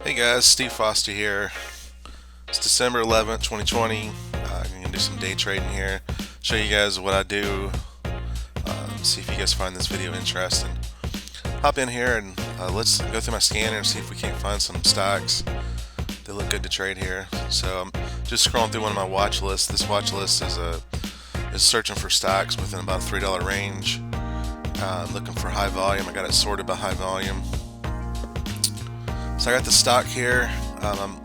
Hey guys, Steve Foster here. It's December 11th, 2020. I'm going to do some day trading here. Show you guys what I do. See if you guys find this video interesting. Hop in here and let's go through my scanner and see if we can't find some stocks that look good to trade here. So I'm just scrolling through one of my watch lists. This watch list is searching for stocks within about a $3 range. Looking for high volume. I got it sorted by high volume. So I got the stock here. I'm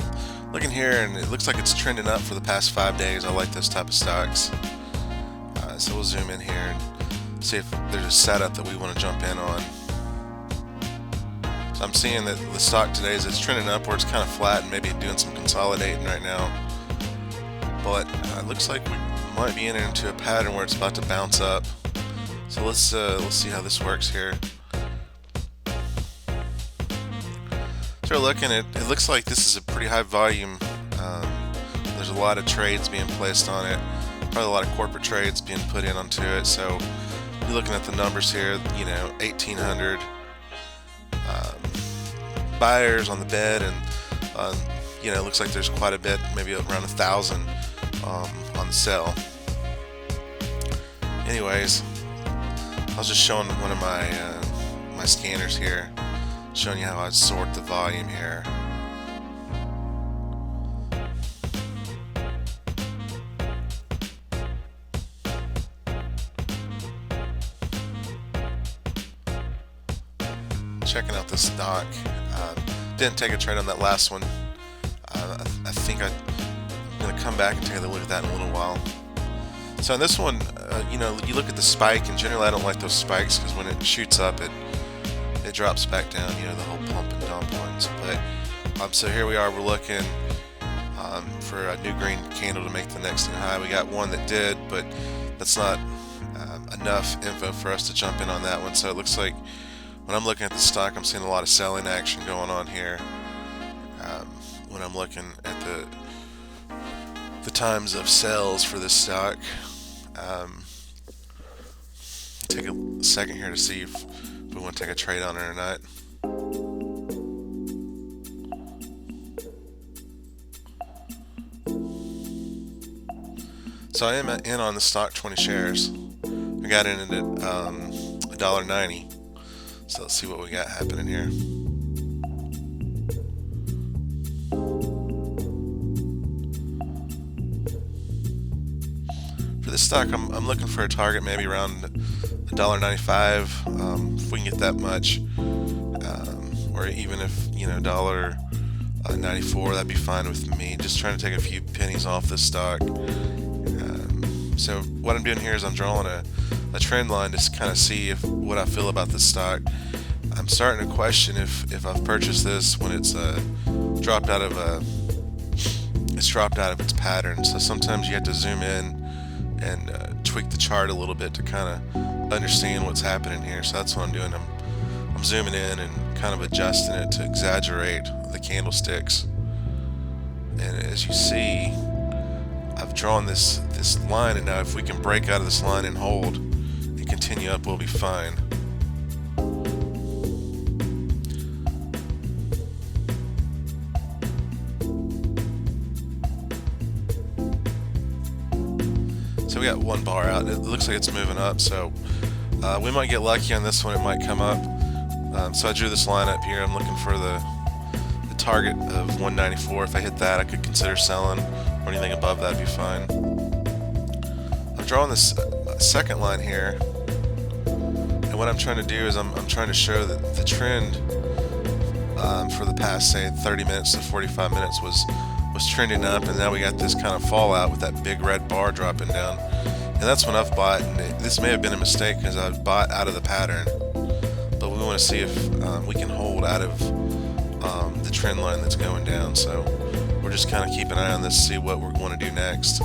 looking here and it looks like it's trending up for the past 5 days. I like those type of stocks. So we'll zoom in here and see if there's a setup that we want to jump in on. So I'm seeing that the stock today is trending upwards, kind of flat and maybe doing some consolidating right now. But it looks like we might be entering into a pattern where it's about to bounce up. So let's see how this works here. So looking at it, looks like this is a pretty high volume. There's a lot of trades being placed on it, probably a lot of corporate trades being put in onto it. So you're looking at the numbers here, 1,800 buyers on the bid, and it looks like there's quite a bit, maybe around 1,000 on the sell. Anyways, I was just showing one of my scanners here, showing you how I sort the volume here. Checking out this stock. Didn't take a trade on that last one. I think I'm going to come back and take a look at that in a little while. So on this one, you look at the spike, and generally I don't like those spikes because when it shoots up, it drops back down, the whole pump and dump ones. But so here we are, we're looking for a new green candle to make the next new high. We got one that did, but that's not enough info for us to jump in on that one. So it looks like when I'm looking at the stock, I'm seeing a lot of selling action going on here. When I'm looking at the times of sales for this stock, take a second here to see if we want to take a trade on it or not. So I am in on the stock 20 shares. I got in at $1.90. So let's see what we got happening here. For this stock, I'm looking for a target maybe around $1.95. If we can get that much, or even if $1.94, that'd be fine with me. Just trying to take a few pennies off this stock. So what I'm doing here is I'm drawing a trend line to kind of see what I feel about this stock. I'm starting to question if I've purchased this when it's dropped out of its pattern. So sometimes you have to zoom in and tweak the chart a little bit to kind of understand what's happening here. So that's what I'm doing. I'm zooming in and kind of adjusting it to exaggerate the candlesticks. And as you see, I've drawn this line, and now if we can break out of this line and hold and continue up, we'll be fine. So we got one bar out. It looks like it's moving up, so we might get lucky on this one. It might come up. So I drew this line up here. I'm looking for the target of 194. If I hit that, I could consider selling, or anything above that would be fine. I'm drawing this second line here, and what I'm trying to do is I'm trying to show that the trend for the past, say, 30 minutes to 45 minutes was trending up, and now we got this kind of fallout with that big red bar dropping down. And that's when I've bought, and this may have been a mistake because I've bought out of the pattern, but we want to see if we can hold out of the trend line that's going down. So we're just kind of keeping an eye on this to see what we're going to do next.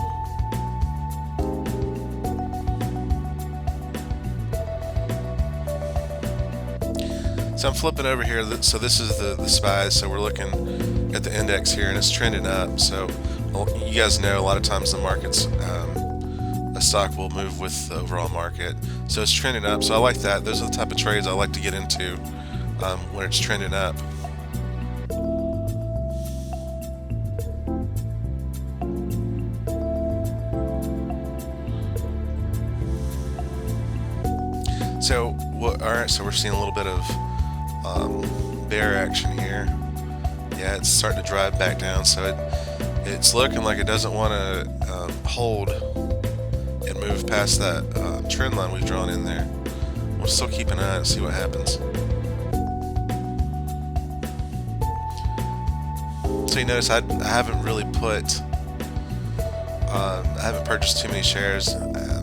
So I'm flipping over here. So this is the SPY. So we're looking at the index here, and it's trending up. So you guys know a lot of times the markets, a stock will move with the overall market. So it's trending up. So I like that. Those are the type of trades I like to get into when it's trending up. So what? All right, so we're seeing a little bit of bear action here. Yeah, it's starting to drive back down, so it's looking like it doesn't want to hold and move past that trend line we've drawn in there. We'll still keep an eye and see what happens. So you notice I haven't really I haven't purchased too many shares.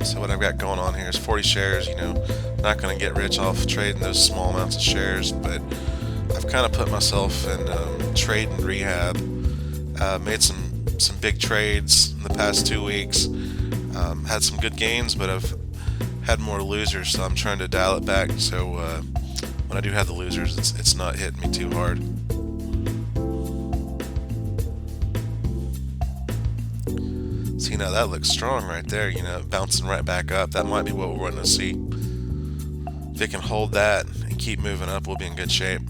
So what I've got going on here is 40 shares. You know, not going to get rich off trading those small amounts of shares, but I've kind of put myself in trade and rehab. Made some big trades in the past 2 weeks. Had some good gains, but I've had more losers, so I'm trying to dial it back. So when I do have the losers, it's not hitting me too hard. See, now that looks strong right there, you know, bouncing right back up. That might be what we're wanting to see. If it can hold that and keep moving up, we'll be in good shape.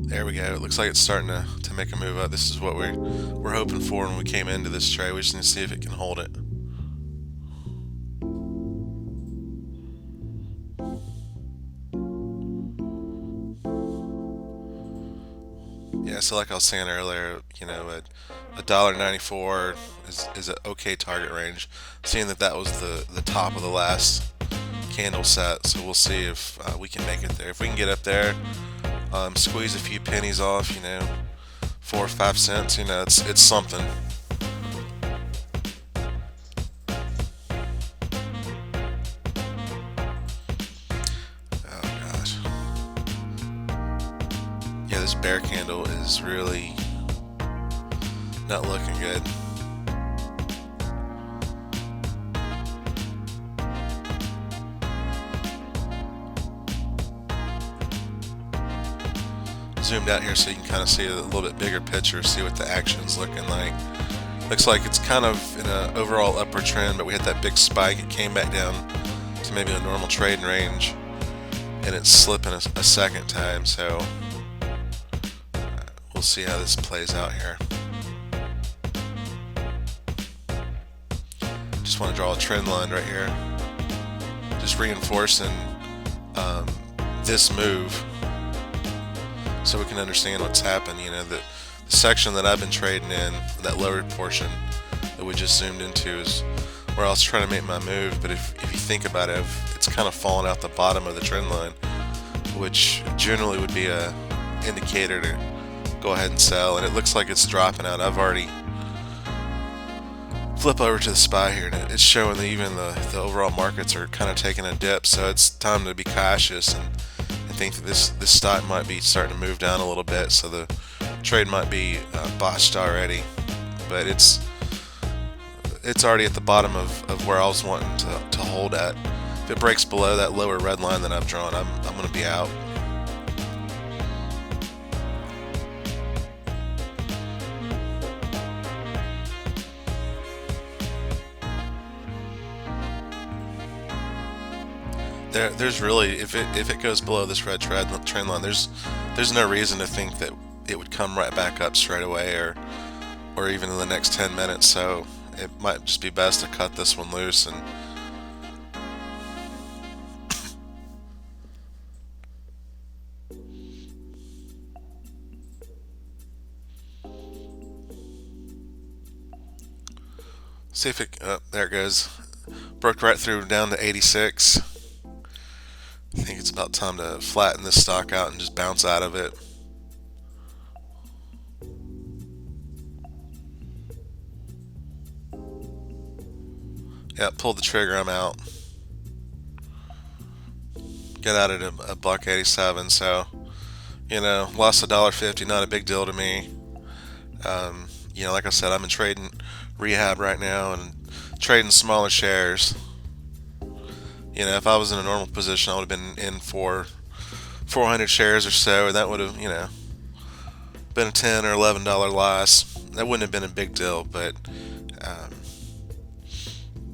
There we go. It looks like it's starting to make a move up. This is what we're hoping for when we came into this trade. We just need to see if it can hold it. Yeah, so like I was saying earlier, you know, $1.94 is an okay target range. Seeing that was the top of the last candle set, so we'll see if we can make it there. If we can get up there, squeeze a few pennies off, you know, 4 or 5 cents, you know, it's something. Oh gosh. Yeah, this bear candle is really not looking good. Zoomed out here so you can kind of see a little bit bigger picture, see what the action's looking like. Looks like it's kind of in an overall upward trend, but we hit that big spike. It came back down to maybe a normal trading range, and it's slipping a second time, so we'll see how this plays out here. Just want to draw a trend line right here, just reinforcing this move, so we can understand what's happened. You know, the section that I've been trading in, that lower portion that we just zoomed into, is where I was trying to make my move. But if you think about it, it's kind of fallen out the bottom of the trend line, which generally would be a indicator to go ahead and sell. And it looks like it's dropping out. I've already flip over to the SPY here, and it's showing that even the overall markets are kind of taking a dip. So it's time to be cautious and think that this stock might be starting to move down a little bit, so the trade might be botched already. But it's already at the bottom of where I was wanting to hold at. If it breaks below that lower red line that I've drawn, I'm going to be out. There's really, if it goes below this red trend line, there's no reason to think that it would come right back up straight away, or even in the next 10 minutes. So it might just be best to cut this one loose and see if it. There it goes. Broke right through down to 86. I think it's about time to flatten this stock out and just bounce out of it. Yeah, pulled the trigger, I'm out. Get out at a $1.87, so, you know, lost $1.50, not a big deal to me. You know, like I said, I'm in trading rehab right now and trading smaller shares. You know, if I was in a normal position, I would have been in for 400 shares or so, and that would have, you know, been a $10 or $11 loss. That wouldn't have been a big deal, but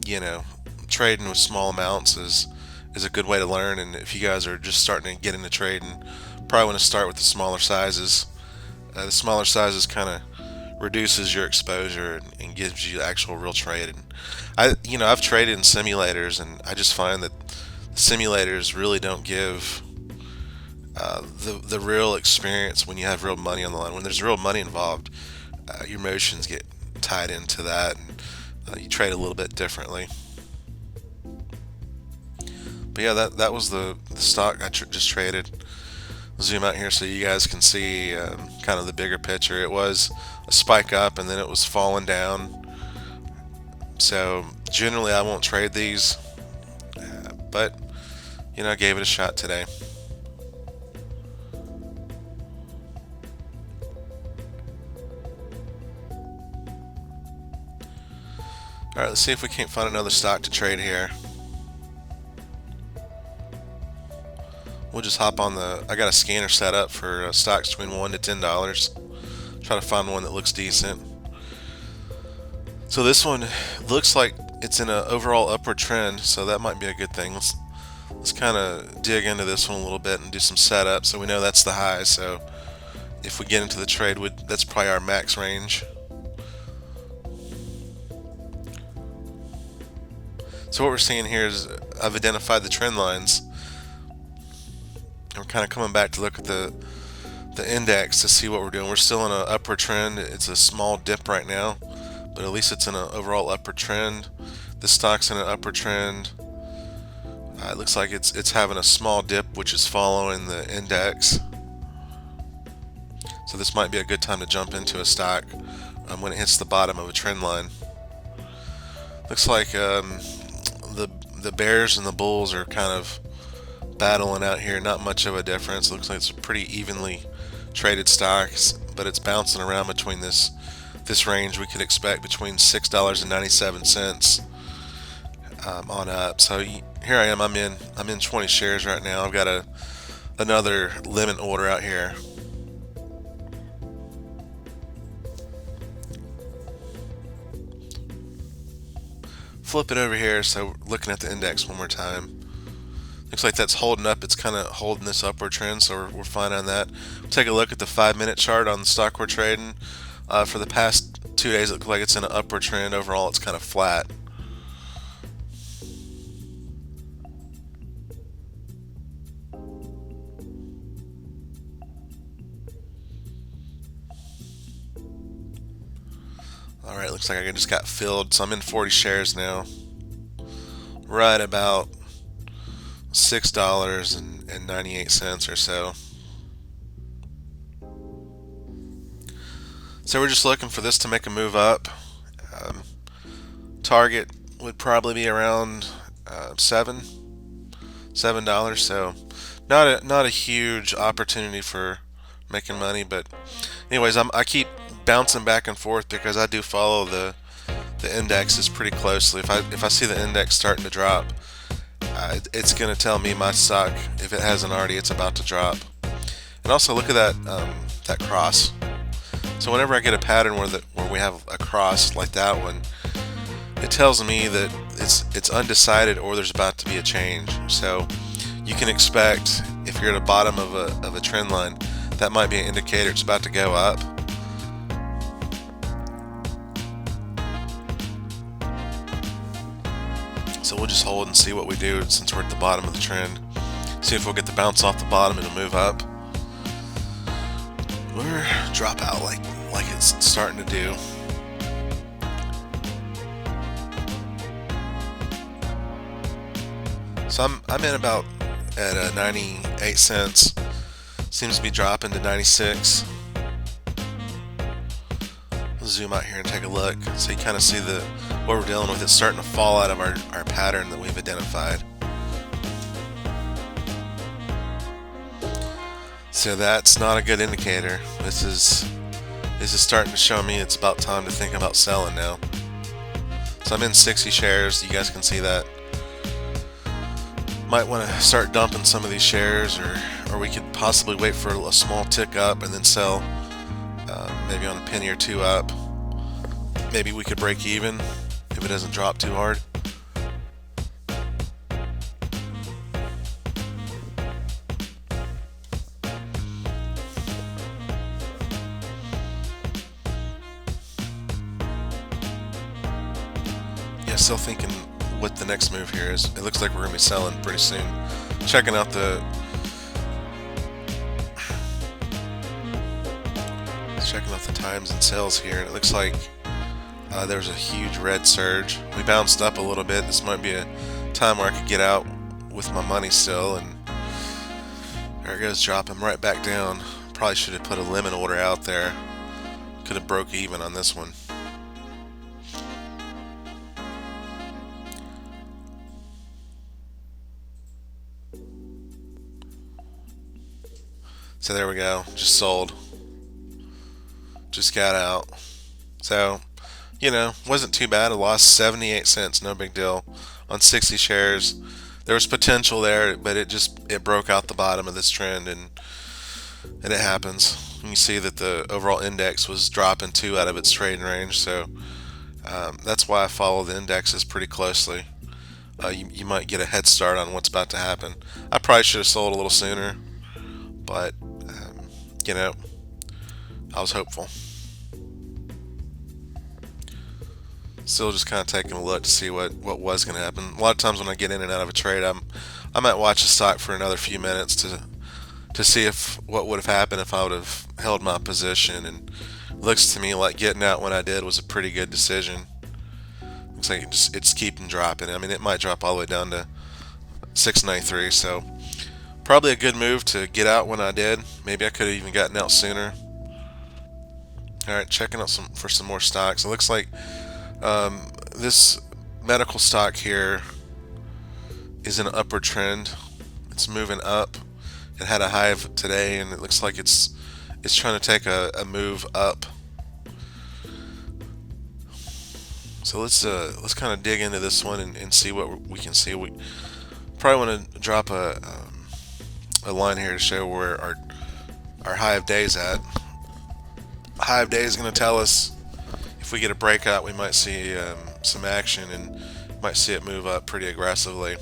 you know, trading with small amounts is a good way to learn. And if you guys are just starting to get into trading, probably want to start with the smaller sizes. The smaller sizes kind of reduces your exposure and gives you actual real trade. And I've traded in simulators, and I just find that the simulators really don't give the real experience when you have real money on the line. When there's real money involved, your emotions get tied into that, and you trade a little bit differently. But yeah, that was the stock I just traded. Zoom out here so you guys can see kind of the bigger picture. It was a spike up and then it was falling down. So generally I won't trade these, but I gave it a shot today. Alright, let's see if we can't find another stock to trade here. We'll just hop on I got a scanner set up for stocks between $1 to $10. Try to find one that looks decent. So this one looks like it's in an overall upward trend, so that might be a good thing. Let's kind of dig into this one a little bit and do some setup so we know that's the high. So if we get into the trade, that's probably our max range. So what we're seeing here is I've identified the trend lines. We're kind of coming back to look at the index to see what we're doing. We're still in an upward trend. It's a small dip right now, but at least it's in an overall upward trend. The stock's in an upward trend. It looks like it's having a small dip, which is following the index. So this might be a good time to jump into a stock when it hits the bottom of a trend line. Looks like the bears and the bulls are kind of battling out here. Not much of a difference. Looks like it's a pretty evenly traded stocks, but it's bouncing around between this range. We could expect between $6.97 on up. So here I am. I'm in 20 shares right now. I've got another limit order out here. Flip it over here. So looking at the index one more time. Looks like that's holding up. It's kind of holding this upward trend, so we're fine on that. We'll take a look at the 5-minute chart on the stock we're trading. For the past 2 days, it looks like it's in an upward trend. Overall, it's kind of flat. Alright, looks like I just got filled, so I'm in 40 shares now. Right about $6.98 or so. So we're just looking for this to make a move up. Target would probably be around $7. So not a huge opportunity for making money, but anyways, I keep bouncing back and forth because I do follow the indexes pretty closely. If I see the index starting to drop, it's going to tell me my stock, if it hasn't already, it's about to drop. And also look at that cross. So whenever I get a pattern where we have a cross like that one, it tells me that it's undecided or there's about to be a change. So you can expect, if you're at the bottom of a trend line, that might be an indicator it's about to go up. So we'll just hold and see what we do since we're at the bottom of the trend. See if we'll get the bounce off the bottom and it'll move up, or drop out like it's starting to do. So I'm in about at 98 cents. Seems to be dropping to 96. Zoom out here and take a look so you kind of see what we're dealing with. It's starting to fall out of our pattern that we've identified. So that's not a good indicator. This is starting to show me it's about time to think about selling now. So I'm in 60 shares. You guys can see that. Might want to start dumping some of these shares, or we could possibly wait for a small tick up and then sell, maybe on a penny or two up. Maybe we could break even if it doesn't drop too hard. yeah, still thinking what the next move here is. It looks like we're gonna be selling pretty soon. Checking out the times and sales here, and it looks like there was a huge red surge. We bounced up a little bit. This might be a time where I could get out with my money still, and there it goes, dropping right back down. Probably should have put a limit order out there. Could have broke even on this one. So there we go, just sold. Just got out. So, wasn't too bad. I lost 78 cents, no big deal, on 60 shares. There was potential there, but it broke out the bottom of this trend, and it happens. You see that the overall index was dropping 2 out of its trading range, so that's why I follow the indexes pretty closely. You might get a head start on what's about to happen. I probably should have sold a little sooner, but I was hopeful. Still just kind of taking a look to see what was going to happen. A lot of times when I get in and out of a trade, I might watch the stock for another few minutes to see if what would have happened if I would have held my position. And it looks to me like getting out when I did was a pretty good decision. Looks like it's keeping dropping. I mean, it might drop all the way down to 693. So probably a good move to get out when I did. Maybe I could have even gotten out sooner. All right, checking out for some more stocks. It looks like this medical stock here is in an upward trend. It's moving up. It had a high of today, and it looks like it's trying to take a move up. So let's kind of dig into this one and see what we can see. We probably want to drop a line here to show where our high of day is at. High of day is going to tell us if we get a breakout, we might see some action and might see it move up pretty aggressively.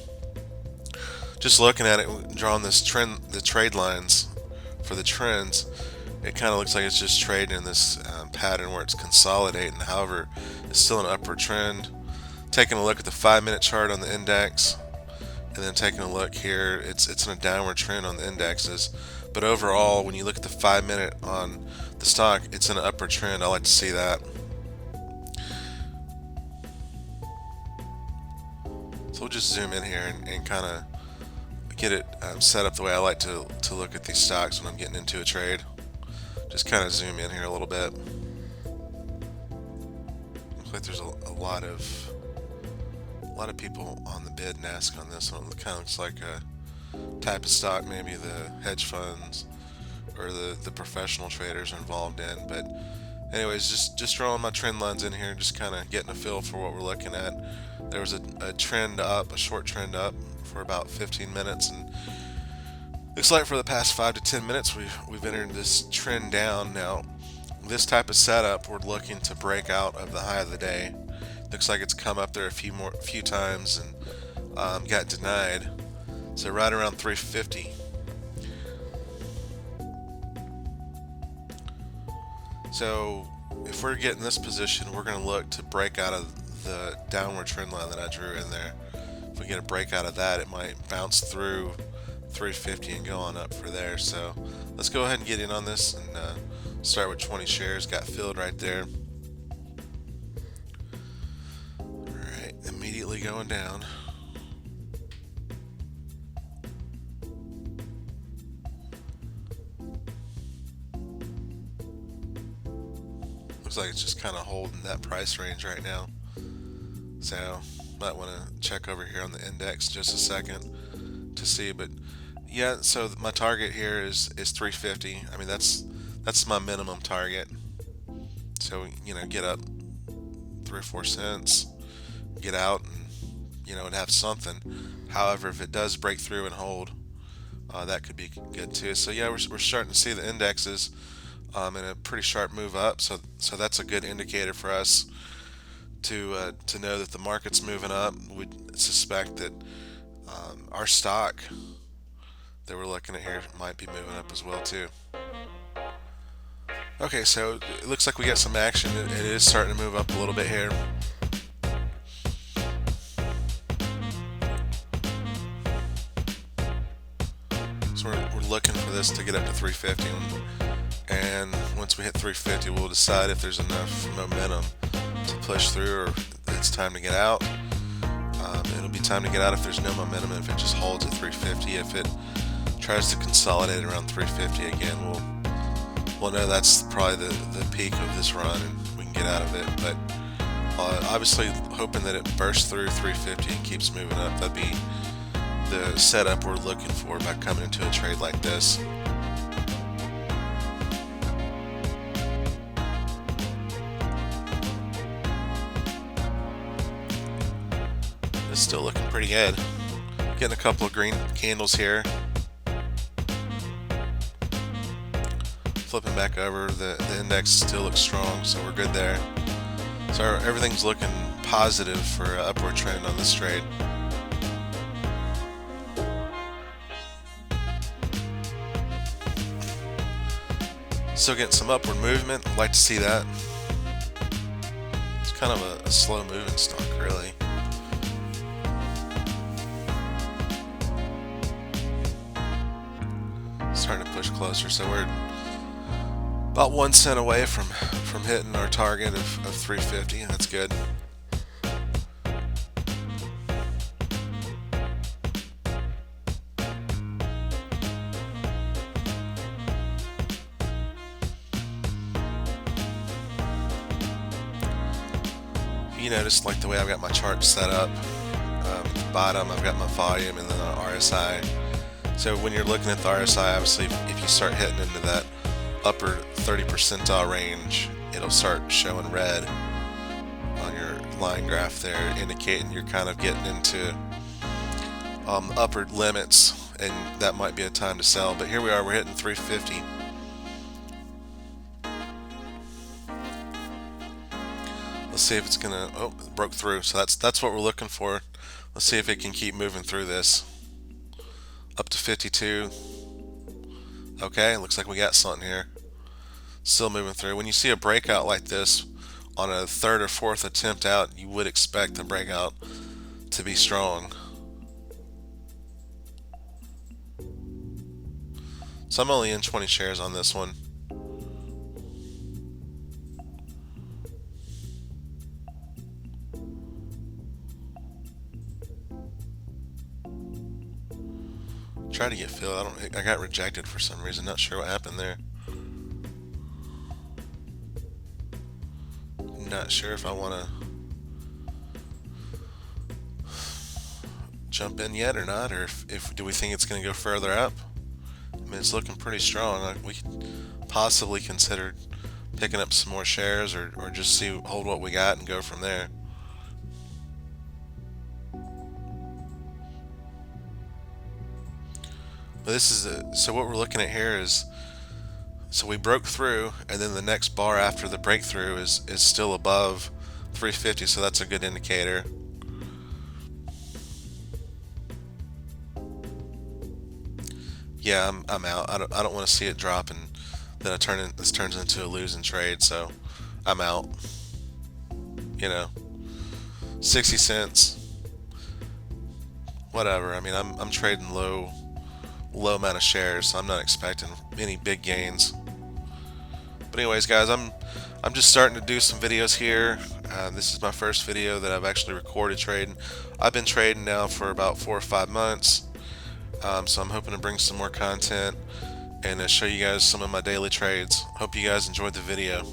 Just looking at it, drawing this trend, the trade lines for the trends, it kind of looks like it's just trading in this pattern where it's consolidating. However, it's still an upward trend. Taking a look at the 5-minute chart on the index, and then taking a look here, it's in a downward trend on the indexes. But overall, when you look at the 5-minute on the stock, it's in an upward trend. I like to see that. So we'll just zoom in here and kind of get it set up the way I like to look at these stocks when I'm getting into a trade. Just kind of zoom in here a little bit. Looks like there's a lot of people on the bid and ask on this one. It kind of looks like a type of stock maybe the hedge funds or the professional traders are involved in. But anyways, just drawing my trend lines in here, just kind of getting a feel for what we're looking at. There was a trend up, a short trend up for about 15 minutes, and looks like for the past 5 to 10 minutes we've entered this trend down. Now this type of setup, we're looking to break out of the high of the day. Looks like it's come up there a few times and got denied. So right around 350. So if we're getting this position, we're going to look to break out of the downward trend line that I drew in there. If we get a break out of that, it might bounce through 350 and go on up for there. So let's go ahead and get in on this and start with 20 shares. Got filled right there. Alright, immediately going down. Looks like it's just kind of holding that price range right now. So might want to check over here on the index just a second to see. But yeah, so my target here is 350. I mean, that's my minimum target. So get up 3 or 4 cents, get out, and and have something. However, if it does break through and hold, that could be good too. So yeah, we're starting to see the indexes in a pretty sharp move up. So that's a good indicator for us to know that the market's moving up. We suspect that our stock that we're looking at here might be moving up as well too. Okay, so it looks like we got some action. It is starting to move up a little bit here. So we're looking for this to get up to 350, and once we hit 350, we'll decide if there's enough momentum to push through, or it's time to get out. It'll be time to get out if there's no momentum, and if it just holds at 350. If it tries to consolidate around 350 again, we'll know that's probably the peak of this run, and we can get out of it. But obviously hoping that it bursts through 350 and keeps moving up. That'd be the setup we're looking for by coming into a trade like this. It's still looking pretty good. Getting a couple of green candles here. Flipping back over, the index still looks strong, so we're good there. So everything's looking positive for an upward trend on this trade. Still getting some upward movement. I'd like to see that. It's kind of a slow moving stock, really. Starting to push closer, so we're about 1 cent away from hitting our target of 350. That's good. You notice, like, the way I've got my chart set up. At the bottom, I've got my volume and then the RSI. So when you're looking at the RSI, obviously, if you start hitting into that upper 30 percentile range, it'll start showing red on your line graph there, indicating you're kind of getting into upward limits, and that might be a time to sell. But here we are, we're hitting 350. Let's see if it's gonna, oh, it broke through. So that's what we're looking for. Let's see if it can keep moving through this. Up to 52. Okay, looks like we got something here. Still moving through. When you see a breakout like this on a third or fourth attempt out, you would expect the breakout to be strong. So I'm only in 20 shares on this one. Try to get filled. I got rejected for some reason. Not sure what happened there. Not sure if I want to jump in yet or not, or if do we think it's going to go further up? I mean, it's looking pretty strong. We could possibly consider picking up some more shares, or just hold what we got and go from there. But this is so what we're looking at here is, so we broke through, and then the next bar after the breakthrough is still above 350, so that's a good indicator. Yeah, I'm out. I don't want to see it drop, and then this turns into a losing trade, so I'm out. 60 cents. Whatever. I mean, I'm trading low amount of shares, so I'm not expecting any big gains. But anyways, guys, I'm just starting to do some videos here. This is my first video that I've actually recorded trading. I've been trading now for about 4 or 5 months, so I'm hoping to bring some more content and show you guys some of my daily trades. Hope you guys enjoyed the video.